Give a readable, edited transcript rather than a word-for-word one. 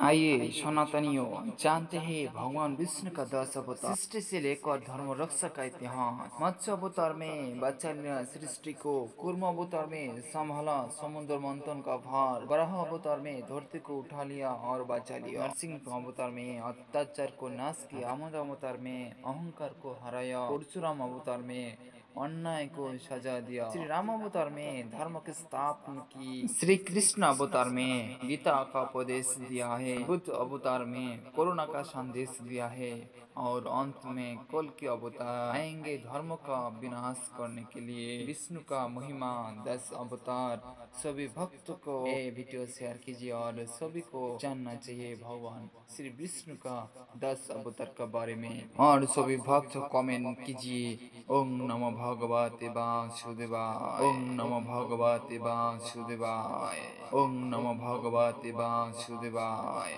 आइए सनातनियों जानते हैं भगवान विष्णु का 10 अवतार। सृष्टि से लेकर धर्म रक्षा का इतिहास। मत्स्य अवतार में बचालिया सृष्टि को, कूर्म अवतार में संभाला समुद्र मंथन का भार, वराह अवतार में धरती को उठा लिया और बचा लिया, नरसिंह अवतार में अत्याचार को नाश किया, दामोदर अवतार में अहंकार को हराया, परशुराम अवतार में अन्याय को सजा दिया, श्री राम अवतार में धर्म की स्थापना की, श्री कृष्ण अवतार में गीता का उपदेश दिया है, बुद्ध अवतार में कोरोना का संदेश दिया है और अंत में कल के अवतार आएंगे धर्म का विनाश करने के लिए। विष्णु का महिमा 10 अवतार। सभी भक्त को ये वीडियो शेयर कीजिए और सभी को जानना चाहिए भगवान श्री विष्णु का 10 अवतार के बारे में। और सभी भक्त कमेंट कीजिए ओम नमो भगवते वासुदेवाय, ओम नमो भगवते वासुदेवाय, ओम नमो भगवते वासुदेवाय।